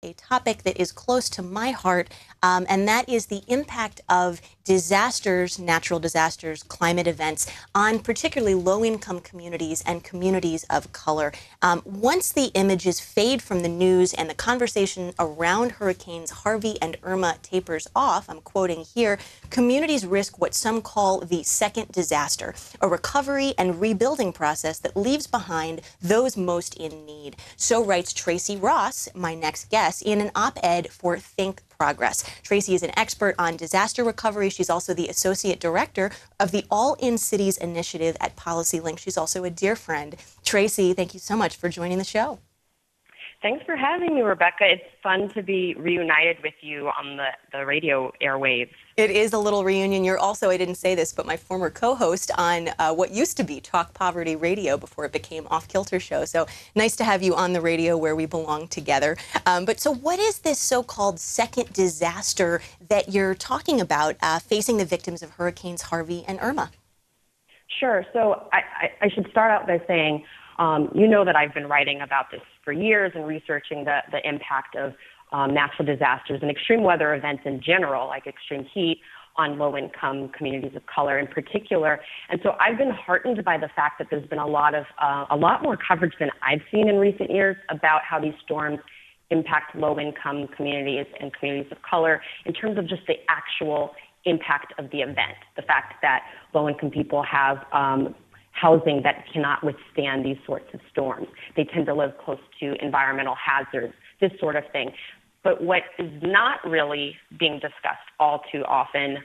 a topic that is close to my heart, and that is the impact of disasters, natural disasters, climate events on particularly low-income communities and communities of color. Once the images fade from the news and the conversation around Hurricanes Harvey and Irma tapers off, I'm quoting here, communities risk what some call the second disaster, a recovery and rebuilding process that leaves behind those most in need. So writes Tracey Ross, my next guest, in an op-ed for Think Progress. Tracey is an expert on disaster recovery. She's also the associate director of the All in Cities initiative at PolicyLink. She's also a dear friend. Tracey, thank you so much for joining the show. Thanks for having me, Rebecca. It's fun to be reunited with you on the radio airwaves. It is a little reunion. You're also, I didn't say this, but my former co-host on what used to be Talk Poverty Radio before it became Off Kilter Show. So nice to have you on the radio where we belong together. But so what is this so-called second disaster that you're talking about facing the victims of Hurricanes Harvey and Irma? Sure. So I should start out by saying, you know that I've been writing about this for years and researching the impact of natural disasters and extreme weather events in general, like extreme heat, on low-income communities of color in particular. And so I've been heartened by the fact that there's been a lot more coverage than I've seen in recent years about how these storms impact low-income communities and communities of color in terms of just the actual impact of the event, the fact that low-income people have housing that cannot withstand these sorts of storms. They tend to live close to environmental hazards, this sort of thing. But what is not really being discussed all too often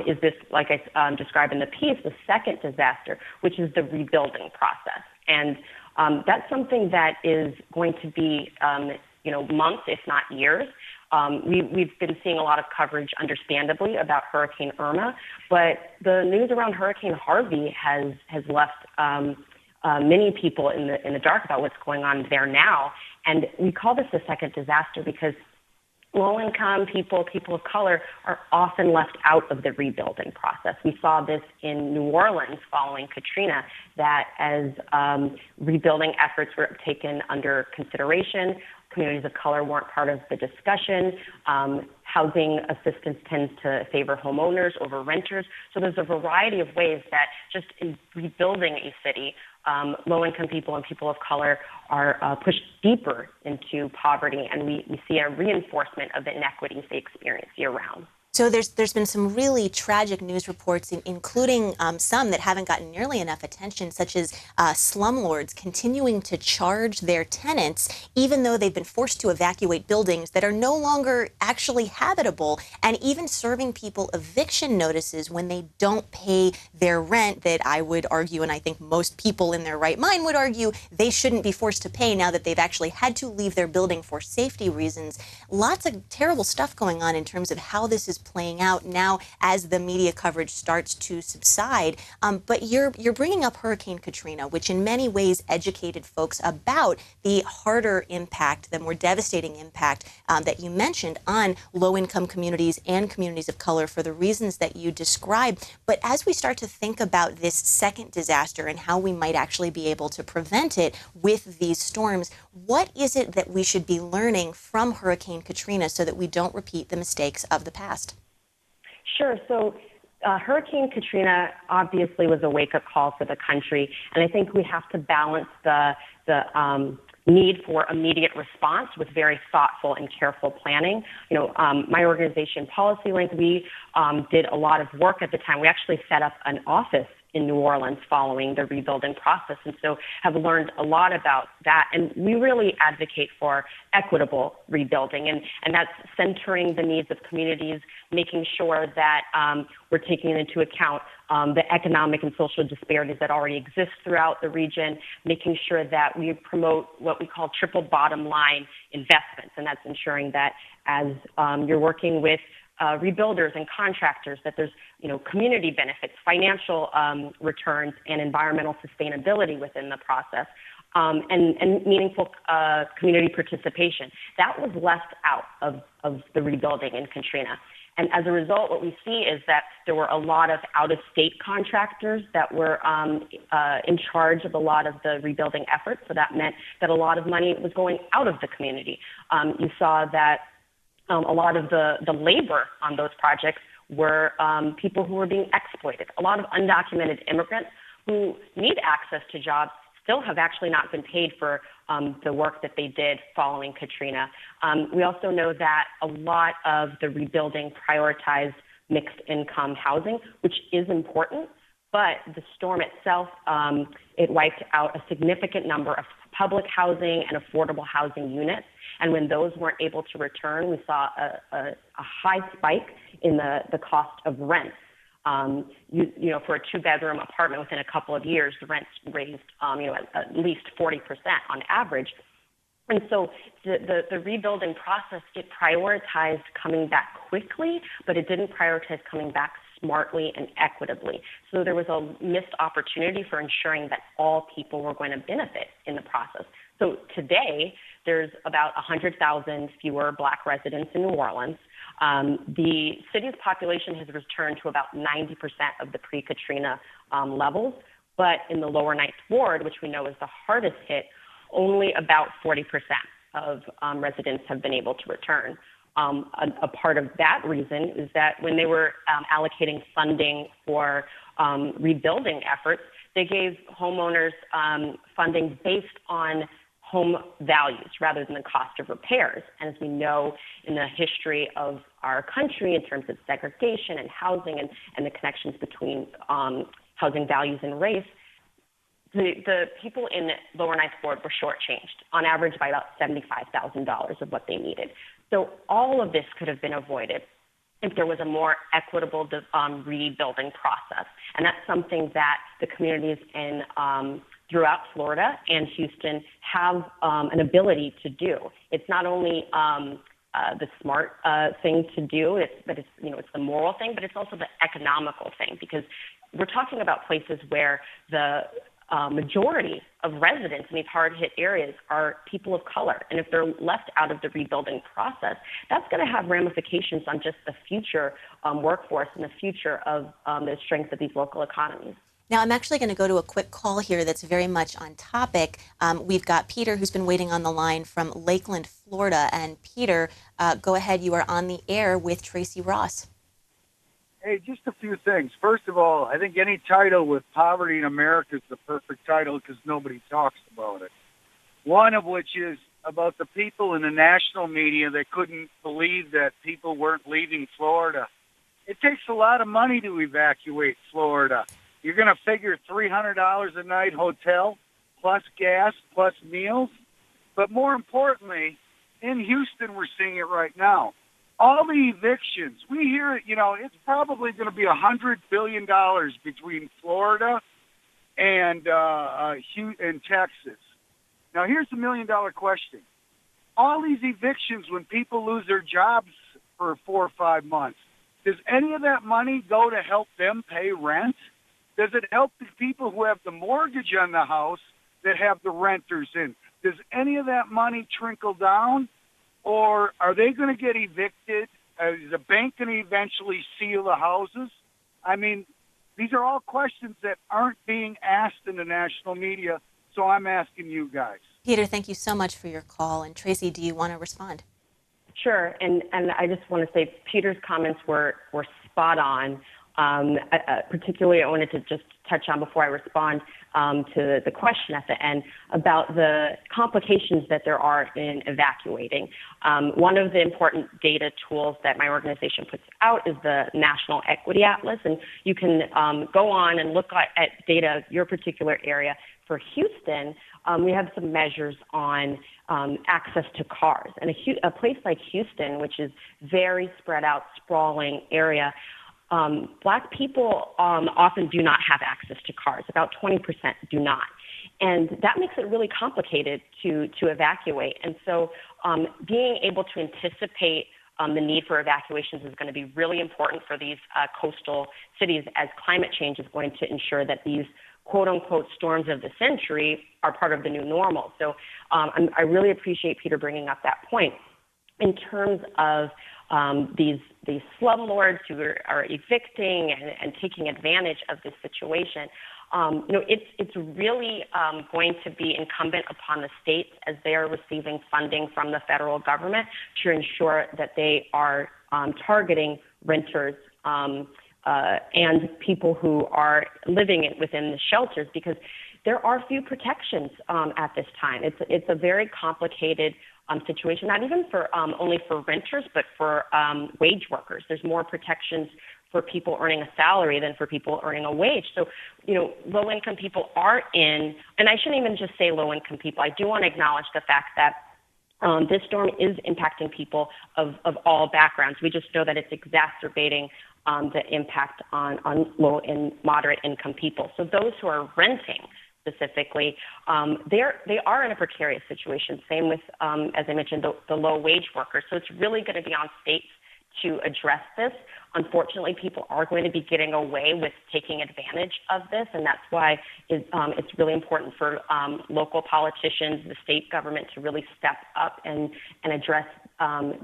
is this, like I described in the piece, the second disaster, which is the rebuilding process. And that's something that is going to be, months, if not years. We've been seeing a lot of coverage, understandably, about Hurricane Irma, but the news around Hurricane Harvey has left many people in the dark about what's going on there now. And we call this the second disaster because low-income people of color, are often left out of the rebuilding process. We saw this in New Orleans following Katrina, that as rebuilding efforts were taken under consideration, communities of color weren't part of the discussion. Housing assistance tends to favor homeowners over renters. So there's a variety of ways that just in rebuilding a city, low-income people and people of color are pushed deeper into poverty, and we see a reinforcement of the inequities they experience year-round. So there's been some really tragic news reports, including some that haven't gotten nearly enough attention, such as slumlords continuing to charge their tenants, even though they've been forced to evacuate buildings that are no longer actually habitable, and even serving people eviction notices when they don't pay their rent that I would argue, and I think most people in their right mind would argue, they shouldn't be forced to pay now that they've actually had to leave their building for safety reasons. Lots of terrible stuff going on in terms of how this is playing out now as the media coverage starts to subside. But you're bringing up Hurricane Katrina, which in many ways educated folks about the harder impact, the more devastating impact that you mentioned on low-income communities and communities of color for the reasons that you describe. But as we start to think about this second disaster and how we might actually be able to prevent it with these storms, what is it that we should be learning from Hurricane Katrina so that we don't repeat the mistakes of the past? Sure. So Hurricane Katrina obviously was a wake-up call for the country, and I think we have to balance the need for immediate response with very thoughtful and careful planning. My organization, PolicyLink, we did a lot of work at the time. We actually set up an office in New Orleans following the rebuilding process, and so have learned a lot about that. And we really advocate for equitable rebuilding, and that's centering the needs of communities, making sure that we're taking into account the economic and social disparities that already exist throughout the region, making sure that we promote what we call triple bottom line investments, and that's ensuring that as you're working with rebuilders and contractors, that there's community benefits, financial returns, and environmental sustainability within the process, and meaningful community participation. That was left out of the rebuilding in Katrina. And as a result, what we see is that there were a lot of out-of-state contractors that were in charge of a lot of the rebuilding efforts. So that meant that a lot of money was going out of the community. You saw that a lot of the labor on those projects were people who were being exploited. A lot of undocumented immigrants who need access to jobs still have actually not been paid for the work that they did following Katrina. We also know that a lot of the rebuilding prioritized mixed income housing, which is important, but the storm itself, it wiped out a significant number of public housing and affordable housing units. And when those weren't able to return, we saw a high spike in the cost of rents. For a two-bedroom apartment within a couple of years, the rents raised, at least 40% on average. And so the rebuilding process, it prioritized coming back quickly, but it didn't prioritize coming back smartly and equitably. So there was a missed opportunity for ensuring that all people were going to benefit in the process. So today, there's about 100,000 fewer Black residents in New Orleans. The city's population has returned to about 90% of the pre-Katrina levels, but in the lower Ninth Ward, which we know is the hardest hit, only about 40% of residents have been able to return. A part of that reason is that when they were allocating funding for rebuilding efforts, they gave homeowners funding based on home values rather than the cost of repairs. And as we know in the history of our country in terms of segregation and housing and the connections between housing values and race, the people in Lower Ninth Ward were shortchanged on average by about $75,000 of what they needed. So all of this could have been avoided if there was a more equitable rebuilding process. And that's something that the communities in throughout Florida and Houston have an ability to do. It's not only the smart thing to do, it's the moral thing, but it's also the economical thing, because we're talking about places where the majority of residents in these hard-hit areas are people of color. And if they're left out of the rebuilding process, that's going to have ramifications on just the future workforce and the future of the strength of these local economies. Now, I'm actually going to go to a quick call here that's very much on topic. We've got Peter, who's been waiting on the line from Lakeland, Florida. And Peter, go ahead. You are on the air with Tracey Ross. Hey, just a few things. First of all, I think any title with poverty in America is the perfect title because nobody talks about it. One of which is about the people in the national media that couldn't believe that people weren't leaving Florida. It takes a lot of money to evacuate Florida. You're going to figure $300 a night hotel, plus gas, plus meals. But more importantly, in Houston, we're seeing it right now. All the evictions, we hear it, it's probably going to be $100 billion between Florida and Texas. Now, here's the million-dollar question. All these evictions, when people lose their jobs for 4 or 5 months, does any of that money go to help them pay rent? Does it help the people who have the mortgage on the house that have the renters in? Does any of that money trickle down? Or are they going to get evicted? Is the bank going to eventually seal the houses? I mean, these are all questions that aren't being asked in the national media, so I'm asking you guys. Peter, thank you so much for your call. And Tracey, do you want to respond? Sure, and I just want to say Peter's comments were spot on. Particularly, I wanted to just touch on before I respond to the question at the end about the complications that there are in evacuating. One of the important data tools that my organization puts out is the National Equity Atlas, and you can go on and look at data of your particular area. For Houston, we have some measures on access to cars. And a place like Houston, which is very spread out, sprawling area, Black people often do not have access to cars. About 20% do not. And that makes it really complicated to evacuate. And so being able to anticipate the need for evacuations is going to be really important for these coastal cities, as climate change is going to ensure that these quote-unquote storms of the century are part of the new normal. So I really appreciate Peter bringing up that point. in terms of these slumlords who are evicting and taking advantage of this situation, it's really going to be incumbent upon the states, as they are receiving funding from the federal government, to ensure that they are targeting renters and people who are living within the shelters, because there are few protections at this time. It's a very complicated situation, not even for only for renters, but for wage workers. There's more protections for people earning a salary than for people earning a wage. So, low-income people are in, and I shouldn't even just say low-income people. I do want to acknowledge the fact that this storm is impacting people of all backgrounds. We just know that it's exacerbating the impact on low and moderate income people. So those who are renting specifically, they are in a precarious situation. Same with, as I mentioned, the low wage workers. So it's really going to be on states to address this. Unfortunately, people are going to be getting away with taking advantage of this, and that's why it's really important for local politicians, the state government, to really step up and address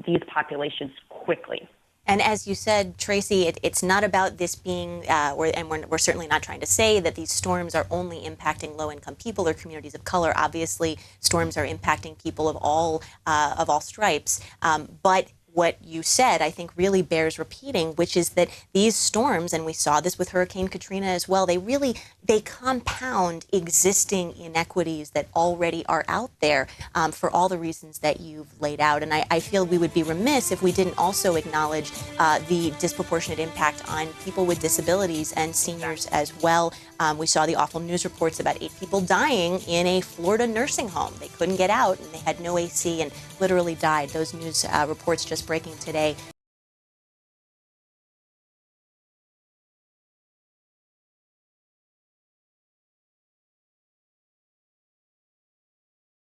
these populations quickly. And as you said, Tracey, it's not about this being, we're certainly not trying to say that these storms are only impacting low-income people or communities of color. Obviously, storms are impacting people of all stripes. But what you said, I think, really bears repeating, which is that these storms, and we saw this with Hurricane Katrina as well, they compound existing inequities that already are out there for all the reasons that you've laid out. And I feel we would be remiss if we didn't also acknowledge the disproportionate impact on people with disabilities and seniors as well. We saw the awful news reports about 8 people dying in a Florida nursing home. They couldn't get out and they had no AC and literally died. Those news reports just breaking today.